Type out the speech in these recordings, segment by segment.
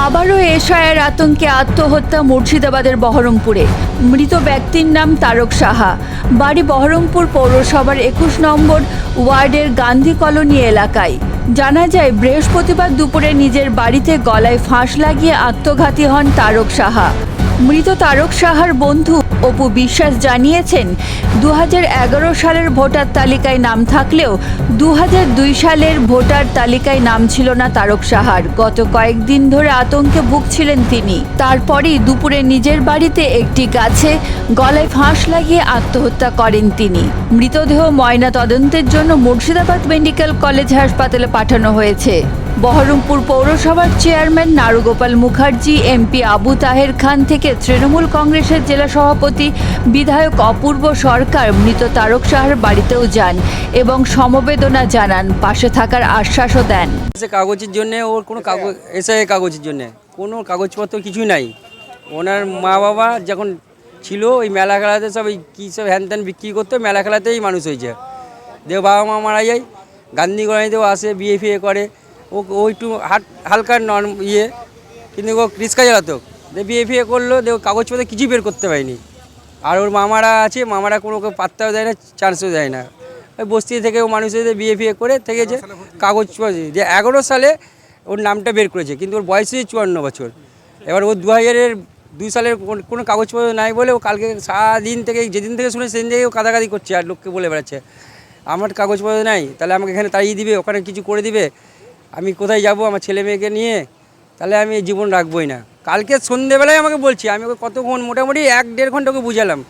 আবারও এশায়ার আতঙ্কে আত্মহত্যা মুর্শিদাবাদের বহরমপুরে। মৃত ব্যক্তির নাম তারক সাহা, বাড়ি বহরমপুর পৌরসভার 21 নম্বর ওয়ার্ডের গান্ধী কলোনি এলাকায়। জানা যায় বৃহস্পতিবার দুপুরে নিজের বাড়িতে গলায় ফাঁস লাগিয়ে আত্মঘাতী হন তারক সাহা। মৃত তারক সাহার বন্ধু অপু বিশ্বাস জানিয়েছেন, 2011 সালের ভোটার তালিকায় নাম থাকলেও 2002 সালের ভোটার তালিকায় নাম ছিল না তারক সাহার। গত কয়েকদিন ধরে আতঙ্কে ভুগছিলেন তিনি। তারপরই দুপুরে নিজের বাড়িতে একটি গাছে গলায় ফাঁস লাগিয়ে আত্মহত্যা করেন তিনি। মৃতদেহ ময়না তদন্তের জন্য মুর্শিদাবাদ মেডিকেল কলেজ হাসপাতালে পাঠানো হয়েছে। বহরমপুর পৌরসভার চেয়ারম্যান নারুগোপাল মুখার্জি, এমপি আবু তাহের খান থেকে তৃণমূল কংগ্রেসের জেলা সভাপতি বিধায়ক অপূর্ব সরকার মৃত তারক সাহার বাড়িতেও যান এবং সমবেদনা জানান, পাশে থাকার আশ্বাসও দেন। কাগজের জন্য ওর কোনো কাগজ কাগজের জন্য কোনো কাগজপত্র কিছুই নাই। ওনার মা বাবা যখন ছিল ওই মেলা খেলাতে সব ওই কী সব হ্যান ত্যান বিক্রি করতে, মেলা খেলাতেই মানুষ হয়েছে। দেও বাবা মা মারা যায়, গান্ধী গড়াইতেও আসে, বিয়ে ফিয়ে করে। ও একটু হালকা কিন্তু ও রিক্সা চালাতো, বিয়ে ফিয়ে করলো, কাগজপত্র কিছুই বের করতে পারিনি। আর ওর মামারা আছে, মামারা কোনো ওকে পাত্তাও দেয় না, চান্সও দেয় না। ওই বস্তি থেকে ও মানুষদের বিয়ে ফিয়ে করে থেকেছে। কাগজপত্র যে 11 সালে ওর নামটা বের করেছে, কিন্তু ওর বয়স হয়েছে 54 বছর। এবার ও 2002 সালের কোনো কাগজপত্র নাই বলে ও কালকে সারাদিন থেকে, যেদিন থেকে শুনে সেদিন থেকে ও কাদাকাদি করছে আর লোককে বলে বেড়াচ্ছে আমার কাগজপত্র নাই, তাহলে আমাকে এখানে তাড়িয়ে দিবে, ওখানে কিছু করে দিবে, আমি কোথায় যাব আমার ছেলে মেয়েকে নিয়ে, তাহলে আমি জীবন রাখবই না। কালকে সন্ধ্যেবেলায় আমাকে বলছি, আমি ওকে কতক্ষণ মোটামুটি 1-1.5 ঘন্টা ওকে বুঝালাম।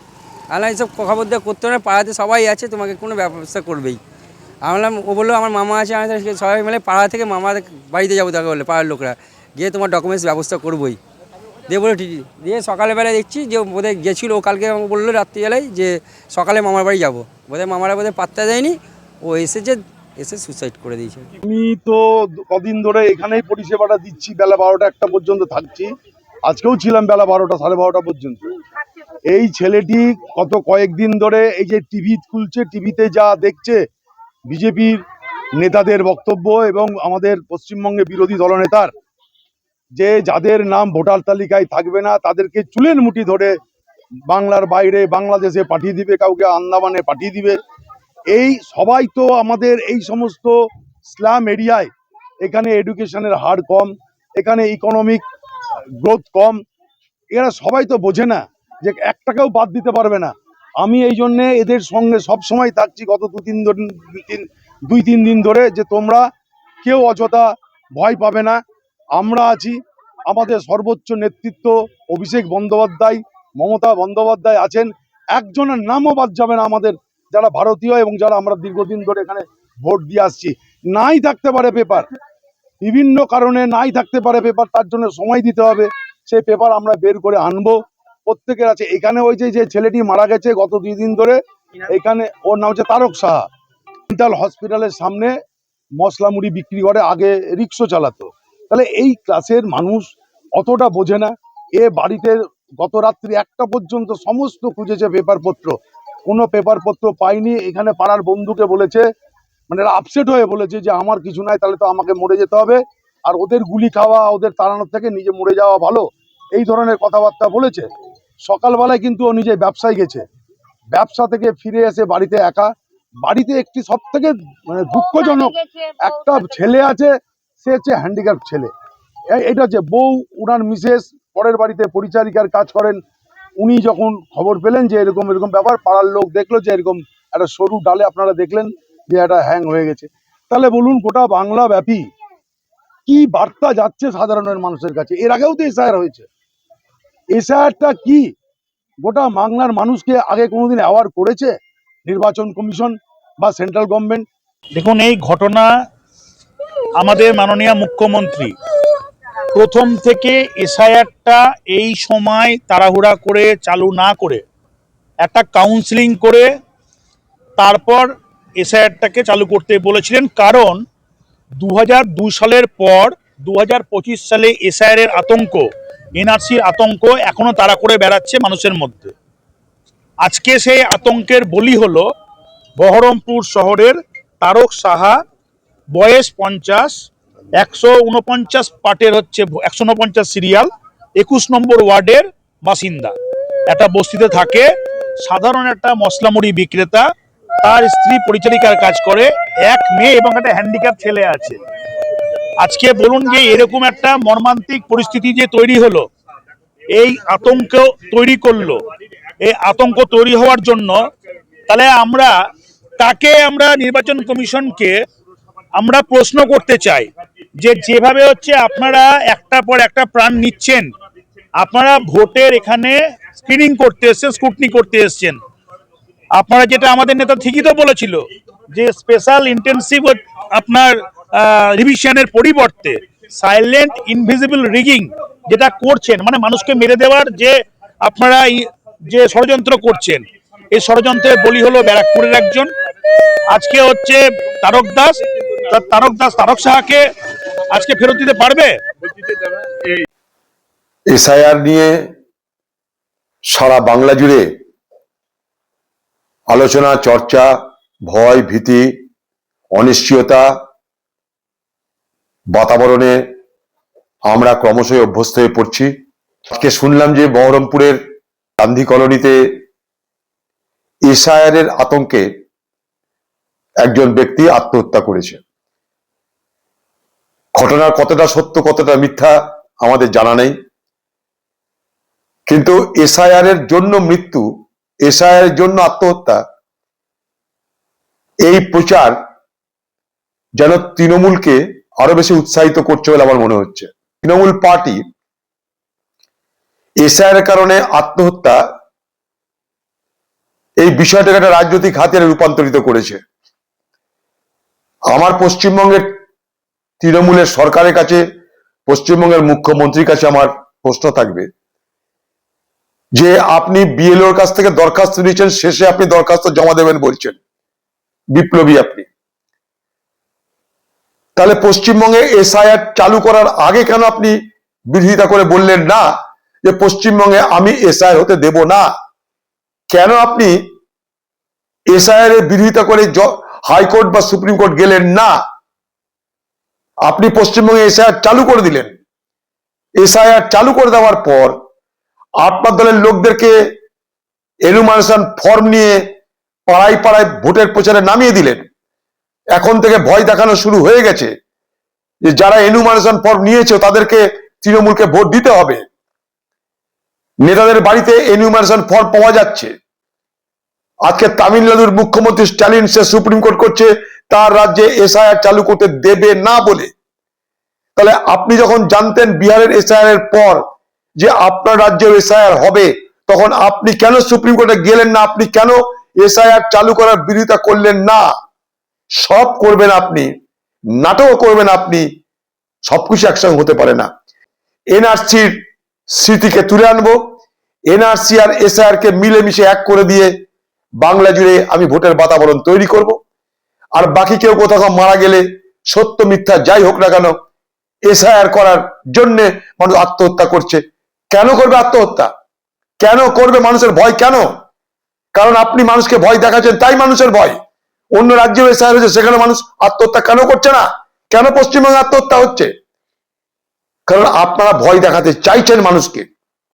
আল্লাহ এইসব খবর দেওয়া করতে না, পাড়াতে সবাই আছে, তোমাকে কোনো ব্যবস্থা করবেই। আমি বললাম, ও বললো আমার মামা আছে, আমি সবাই মিলে পাড়া থেকে মামাদের বাড়িতে যাবো, তাকে বললে পাড়ার লোকরা গিয়ে তোমার ডকুমেন্টস ব্যবস্থা করবোই। দিয়ে বলে ঠিক। দিয়ে সকালবেলায় দেখছি যে বোধহয় গেছিলো, ও কালকে আমাকে বললো রাত্রিবেলায় যে সকালে মামার বাড়ি যাবো। বোধহয় মামারা বোধহয় পাত্তা দেয়নি, ও এসে সুসাইড করে দিয়েছে। আমি তো কদিন ধরে এখানেই পরিষেবাটা দিচ্ছি, বেলা 12টা-1টা পর্যন্ত থাকছি। আজকেও ছিলাম বেলা 12টা, 12:30 পর্যন্ত। এই ছেলেটি গত কয়েকদিন ধরে এই যে টিভি খুলছে, টিভিতে যা দেখছে বিজেপির নেতাদের বক্তব্য এবং আমাদের পশ্চিমবঙ্গে বিরোধী দলনেতার, যে যাদের নাম ভোটার তালিকায় থাকবে না তাদেরকে চুলের মুঠি ধরে বাংলার বাইরে, বাংলাদেশে পাঠিয়ে দিবে, কাউকে আন্দামানে পাঠিয়ে দিবে। এই সবাই তো আমাদের এই সমস্ত স্ল্যাম এরিয়ায়, এখানে এডুকেশনের হার কম, এখানে ইকোনমিক গ্রোথ কম, এরা সবাই তো বোঝে না যে 1 টাকাও বাদ দিতে পারবে না। আমি এই জন্যে এদের সঙ্গে সব সময় থাকছি গত 2-3 দিন ধরে, যে তোমরা কেউ অযথা ভয় পাবে না, আমরা আছি। আমাদের সর্বোচ্চ নেতৃত্ব অভিষেক বন্দ্যোপাধ্যায়, মমতা বন্দ্যোপাধ্যায় আছেন। একজনের নামও বাদ যাবে না আমাদের, যারা ভারতীয় এবং যারা আমরা দীর্ঘদিন ধরে এখানে ভোট দিয়ে আসছি। নাই থাকতে পারে পেপার, বিভিন্ন কারণে নাই থাকতে পারে পেপার, তার জন্য সময় দিতে হবে। সেই পেপার আমরা বের করে আনবো, প্রত্যেকের আছে। এখানে ওই যে ছেলেটি মারা গেছে গত 2 দিন ধরে, এখানে ওর নাম হচ্ছে তারক সাহা, মেন্টাল হসপিটালের সামনে মশলা মুড়ি বিক্রি করে, আগে রিক্সা চালাতো। তাহলে এই ক্লাসের মানুষ অতটা বোঝে না। এ বাড়িতে গত রাত্রি 1টা পর্যন্ত সমস্ত খুঁজেছে পেপারপত্র, কোনো পেপারপত্র পাইনি। এখানে পাড়ার বন্ধুকে বলেছে, মানে আপসেট হয়ে বলেছে যে আমার কিছু নাই, তাহলে তো আমাকে মরে যেতে হবে, আর ওদের গুলি খাওয়া, ওদের তাড়ানোর থেকে নিজে মরে যাওয়া ভালো, এই ধরনের কথাবার্তা বলেছে। সকালবেলায় কিন্তু ও নিজে ব্যবসায় গেছে, ব্যবসা থেকে ফিরে এসে বাড়িতে একা। বাড়িতে একটি সব থেকে মানে দুঃখজনক একটা ছেলে আছে, সে হচ্ছে হ্যান্ডিক্যাপ ছেলে। এটা হচ্ছে বউ, উনার মিসেস পরের বাড়িতে পরিচারিকার কাজ করেন। উনি যখন খবর পেলেন যে এরকম এরকম ব্যাপার, পাড়ার লোক দেখলো যে এরকম একটা সরু ডালে আপনারা দেখলেন যে একটা হ্যাং হয়ে গেছে, তাহলে বলুন গোটা বাংলা ব্যাপী কি বার্তা যাচ্ছে সাধারণের মানুষের কাছে? এর আগেও তো এসআইআর হয়েছে, এসআইআরটা কি গোটা বাংলার মানুষকে আগে কোনোদিন অ্যাওয়ার করেছে নির্বাচন কমিশন বা সেন্ট্রাল গভর্নমেন্ট? দেখুন, এই ঘটনা আমাদের মাননীয় মুখ্যমন্ত্রী প্রথম থেকে এসআইআরটা এই সময় তাড়াহুড়া করে চালু না করে একটা কাউন্সিলিং করে তারপর এসআইআরটাকে চালু করতে বলেছিলেন। কারণ 2002 সালের পর 2025 সালে এসআইআর এর আতঙ্ক, এনআরসির আতঙ্ক এখনো তাড়া করে বেড়াচ্ছে মানুষের মধ্যে। আজকে সেই আতঙ্কের বলি হলো বহরমপুর শহরের তারক সাহা, বয়স 50, 149 পার্টের হচ্ছে 149 সিরিয়াল, 21 নম্বর ওয়ার্ডের বাসিন্দা। একটা বস্তিতে থাকে, সাধারণ একটা মশলা মুড়ি বিক্রেতা, তার স্ত্রী পরিচারিকার কাজ করে, এক মেয়ে এবং একটা হ্যান্ডিক্যাপ ছেলে আছে। আজকে বলুন যে এরকম একটা মর্মান্তিক পরিস্থিতি যে তৈরি হলো, এই আতঙ্ক তৈরি করলো, এই আতঙ্ক তৈরি হওয়ার জন্য তাহলে আমরা নির্বাচন কমিশনকে আমরা প্রশ্ন করতে চাই যে যেভাবে হচ্ছে আপনারা একটা পর একটা প্রাণ নিচ্ছেন, আপনারা ভোটের এখানে স্ক্রিনিং করতে এসছেন, স্ক্রুটনি করতে এসছেন, আপনারা যেটা আমাদের নেতা ঠিকই তো বলেছিল যে স্পেশাল ইন্টেন্সিভ আপনার রিভিশনের পরিবর্তে সাইলেন্ট ইনভিজিবল রিগিং যেটা করছেন, মানে মানুষকে মেরে দেওয়ার যে আপনারা যে ষড়যন্ত্র করছেন, এই ষড়যন্ত্রের বলি হলো ব্যারাকপুরের একজন। আজকে হচ্ছে তারক সাহাকে আজকে ফেরত দিতে পারবে? এসআইআর নিয়ে সারা বাংলা জুড়ে আলোচনা, চর্চা, ভয়, ভীতি, অনিশ্চয়তা বাতাবরণে আমরা ক্রমশই অভ্যস্ত হয়ে পড়ছি। আজকে শুনলাম যে বহরমপুরের গান্ধী কলোনিতে এসআইআর এর আতঙ্কে একজন ব্যক্তি আত্মহত্যা করেছে। ঘটনার কতটা সত্য কতটা মিথ্যা আমাদের জানা নেই, কিন্তু এসআইআর এর জন্য মৃত্যু, এসআইআর এর জন্য আত্মহত্যা, এই প্রচার যেন তৃণমূলকে আরো বেশি উৎসাহিত করছে বলে আমার মনে হচ্ছে। তৃণমূল পার্টি এসআইআর এর কারণে আত্মহত্যা এই বিষয়টাকে একটা রাজনৈতিক হাতিয়ারে রূপান্তরিত করেছে। আমার পশ্চিমবঙ্গের তৃণমূলের সরকারের কাছে, পশ্চিমবঙ্গের মুখ্যমন্ত্রীর কাছে আমার প্রশ্ন থাকবে যে আপনি বিএলওর কাছ থেকে দরখাস্ত নিয়েছেন, শেষে আপনি দরখাস্ত জমা দেবেন বলছেন, বিপ্লবী আপনি। তাহলে পশ্চিমবঙ্গে এসআইআর চালু করার আগে কেন আপনি বিরোধিতা করে বললেন না যে পশ্চিমবঙ্গে আমি এসআইআর হতে দেব না? কেন আপনি এসআইআর এর বিরোধিতা করে হাইকোর্ট বা সুপ্রিম কোর্ট গেলেন না? আপনি পশ্চিমবঙ্গে এসআইআর চালু করে দিলেন। এসআইআর চালু করে দেওয়ার পর আপনার দলের লোকদেরকে এনুমারেশন ফর্ম নিয়ে পাড়ায় পাড়ায় ভোটের প্রচারে নামিয়ে দিলেন। এখন থেকে ভয় দেখানো শুরু হয়ে গেছে যে যারা এনুমারেশন ফর্ম নিয়েছে তাদেরকে তৃণমূলকে ভোট দিতে হবে। নেতাদের বাড়িতে এনুমারেশন ফর্ম পাওয়া যাচ্ছে। আজকে তামিলনাড়ুর মুখ্যমন্ত্রী স্ট্যালিন সে সুপ্রিম কোর্ট করছে তার রাজ্যে এসআইআর চালু করতে দেবে না বলে। তাহলে আপনি যখন জানতেন বিহারের এসআইআর এর পর যে আপনার রাজ্যে এসআইআর হবে, তখন আপনি কেন সুপ্রিম কোর্টে গেলেন না? আপনি কেন এসআইআর চালু করার বিরোধিতা করলেন না? সব করবেন আপনি, নাটক করবেন আপনি, সবকিছু একসঙ্গে হতে পারে না। এনআরসির স্মৃতিকে তুলে আনবো, এনআরসি আর এসআইআর কে মিলেমিশে এক করে দিয়ে বাংলা জুড়ে আমি ভোটের বাতাবরণ তৈরি করব। আর বাকি কেউ কোথাও মারা গেলে সত্য মিথ্যা যাই হোক না কেন, এসআইআর করার জন্য মানুষ আত্মহত্যা করছে। কেন করবে আত্মহত্যা? কেন করবে? মানুষের ভয় কেন? কারণ আপনি মানুষকে ভয় দেখাচ্ছেন, তাই মানুষের ভয়। অন্য রাজ্যে এসআইআর হয়েছে, সেখানে মানুষ আত্মহত্যা কেন করছে না? কেন পশ্চিমবঙ্গে আত্মহত্যা হচ্ছে? কারণ আপনারা ভয় দেখাতে চাইছেন মানুষকে।